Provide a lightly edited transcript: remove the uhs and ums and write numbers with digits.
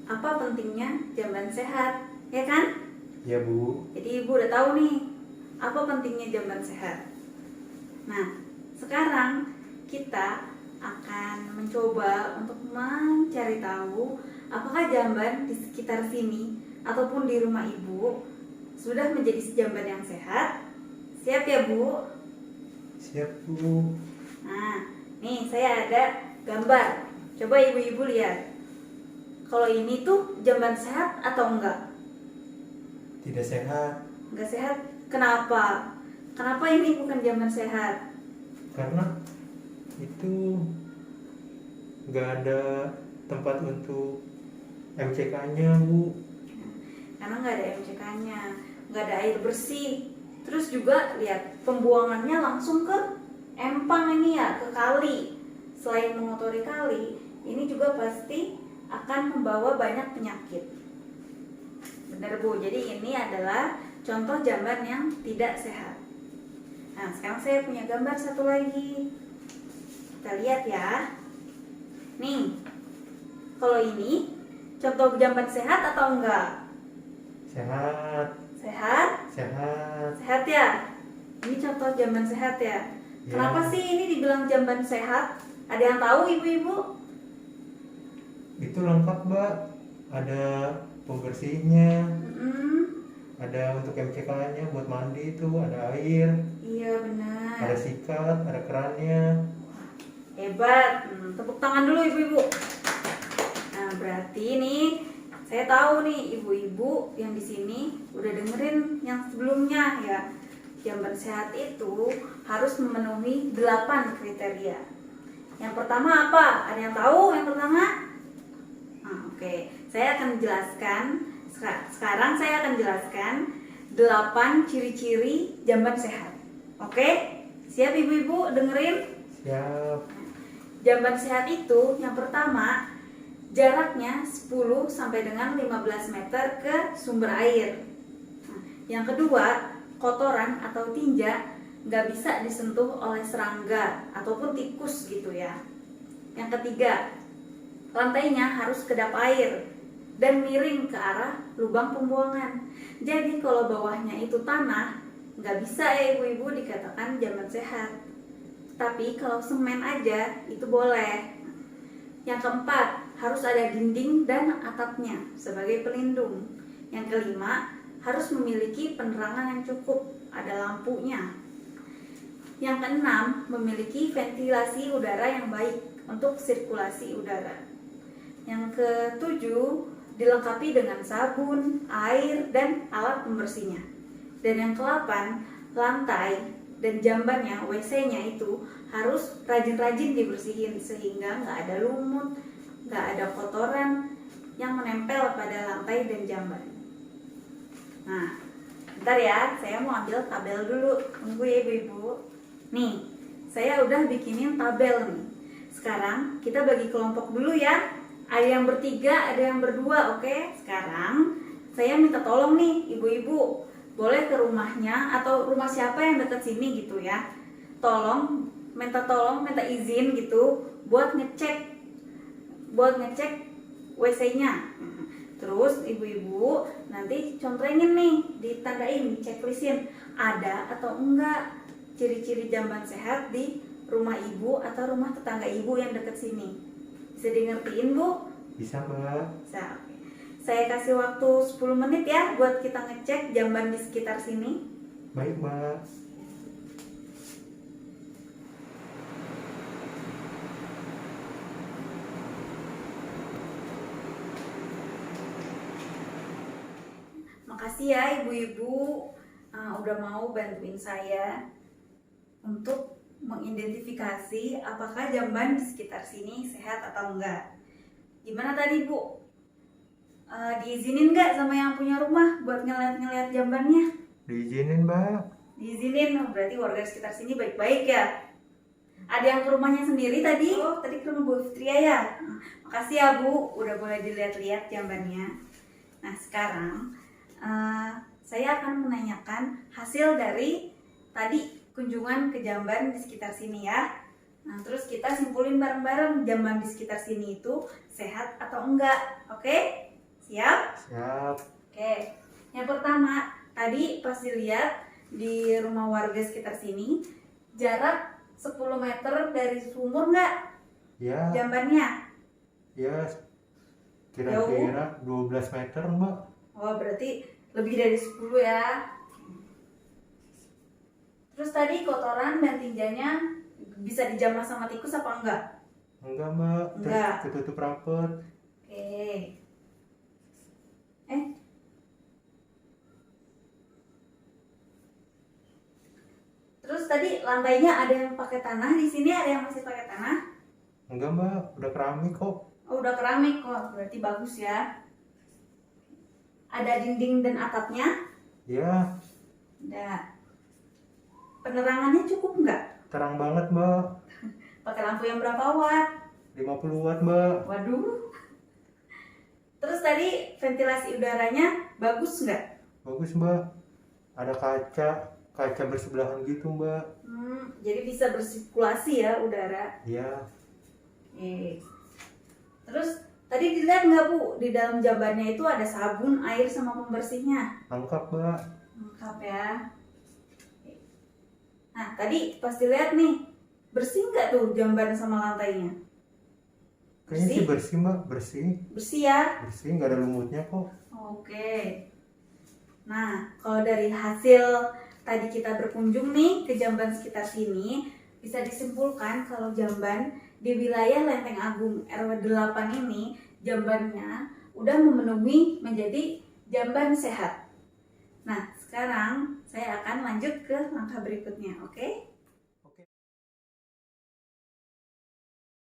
apa pentingnya jamban sehat, ya kan? Ya Bu. Jadi Ibu udah tahu nih, apa pentingnya jamban sehat. Nah, sekarang kita akan mencoba untuk mencari tahu apakah jamban di sekitar sini ataupun di rumah Ibu sudah menjadi jamban yang sehat. Siap ya Bu? Siap Bu. Nah, nih saya ada gambar. Coba ibu-ibu lihat. Kalau ini tuh jamban sehat atau enggak? Tidak sehat. Enggak sehat. Kenapa? Kenapa ini bukan jamban sehat? Karena itu nggak ada tempat untuk MCK-nya Bu. Karena nggak ada MCK-nya, nggak ada air bersih. Terus juga lihat pembuangannya langsung ke empang ini ya, ke kali. Selain mengotori kali, ini juga pasti akan membawa banyak penyakit. Benar Bu, jadi ini adalah contoh jamban yang tidak sehat. Nah, sekarang saya punya gambar satu lagi. Kita lihat ya. Nih, kalau ini contoh jamban sehat atau enggak? Sehat. Sehat? Sehat. Sehat ya? Ini contoh jamban sehat ya? Ya. Kenapa sih ini dibilang jamban sehat? Ada yang tahu ibu-ibu? Itu lengkap Mbak. Ada pembersihnya, Mm-mm. ada untuk MCK-nya buat mandi itu, ada air, Iya benar. ada sikat, ada kerannya. Hebat. Tepuk tangan dulu ibu-ibu. Nah, berarti nih saya tahu nih ibu-ibu yang di sini udah dengerin yang sebelumnya ya. Jamban sehat itu harus memenuhi 8 kriteria. Yang pertama apa? Ada yang tahu yang pertama? Nah, oke. Saya akan jelaskan. Sekarang saya akan jelaskan 8 ciri-ciri jamban sehat. Oke? Siap ibu-ibu dengerin? Siap. Jamban sehat itu yang pertama jaraknya 10 sampai dengan 15 meter ke sumber air. Nah, yang kedua, kotoran atau tinja nggak bisa disentuh oleh serangga ataupun tikus gitu ya. Yang ketiga, lantainya harus kedap air dan miring ke arah lubang pembuangan. Jadi kalau bawahnya itu tanah, nggak bisa ya ibu-ibu dikatakan jamban sehat. Tapi kalau semen aja itu boleh. Yang keempat, harus ada dinding dan atapnya sebagai pelindung. Yang kelima, harus memiliki penerangan yang cukup, ada lampunya. Yang keenam, memiliki ventilasi udara yang baik untuk sirkulasi udara. Yang ketujuh, dilengkapi dengan sabun, air, dan alat pembersihnya. Dan yang ke-8, lantai dan jambannya, WC-nya itu harus rajin-rajin dibersihin sehingga nggak ada lumut, nggak ada kotoran yang menempel pada lantai dan jamban. Nah, bentar ya, saya mau ambil tabel dulu. Tunggu ya ibu-ibu. Nih, saya udah bikinin tabel nih. Sekarang kita bagi kelompok dulu ya. Ada yang bertiga, ada yang berdua, oke? Sekarang saya minta tolong nih ibu-ibu. Boleh ke rumahnya atau rumah siapa yang deket sini gitu ya. Minta izin gitu buat ngecek WC-nya. Terus ibu-ibu nanti contrengin nih, ditandain, diceklistin ada atau enggak ciri-ciri jamban sehat di rumah ibu atau rumah tetangga ibu yang deket sini. Bisa di ngertiin Bu? Bisa Mbak. Bisa. Saya kasih waktu 10 menit ya buat kita ngecek jamban di sekitar sini. Baik Mbak. Makasih ya ibu-ibu udah mau bantuin saya untuk mengidentifikasi apakah jamban di sekitar sini sehat atau enggak. Gimana tadi Bu? Diizinin nggak sama yang punya rumah buat ngeliat-ngeliat jambannya? Diizinin Mbak. Diizinin, berarti warga sekitar sini baik-baik ya. Ada yang ke rumahnya sendiri tadi? Oh, tadi ke rumah Bu Fitria ya? Makasih ya Bu, udah boleh dilihat-lihat jambannya. Nah sekarang saya akan menanyakan hasil dari tadi kunjungan ke jamban di sekitar sini ya. Nah terus kita simpulin bareng-bareng jamban di sekitar sini itu sehat atau enggak, oke? Siap? Siap. Oke. Yang pertama, tadi pas dilihat di rumah warga sekitar sini, jarak 10 meter dari sumur nggak Ya, jambannya? ya kira-kira 12 meter Mbak. Oh, berarti lebih dari 10 ya. Terus tadi kotoran dan tinjanya bisa dijamah sama tikus apa enggak? Enggak Mbak, Enggak. ketutup rapet. Oke. Terus tadi lantainya ada yang pakai tanah, di sini ada yang masih pakai tanah. Enggak Mbak, udah keramik kok. Oh, udah keramik kok, berarti bagus ya. Ada dinding dan atapnya? Ya, Ada. Penerangannya cukup nggak? terang banget Mbak. Pakai lampu yang berapa watt? 50 watt Mbak. Waduh. Terus tadi ventilasi udaranya bagus nggak? Bagus Mbak. Ada kaca bersebelahan gitu Mbak. Jadi bisa bersirkulasi ya udara. Ya, Oke. Terus tadi dilihat nggak Bu, di dalam jambannya itu ada sabun, air sama pembersihnya. lengkap Mbak. Lengkap ya. Oke. Nah tadi pas dilihat nih, bersih nggak tuh jamban sama lantainya? Kayaknya sih bersih Mbak, bersih. Bersih ya. Bersih, nggak ada lumutnya kok. Oke. Nah, kalau dari hasil tadi kita berkunjung nih ke jamban sekitar sini, bisa disimpulkan kalau jamban di wilayah Lenteng Agung RW 8 ini jambannya udah memenuhi menjadi jamban sehat. Nah, sekarang saya akan lanjut ke langkah berikutnya, oke?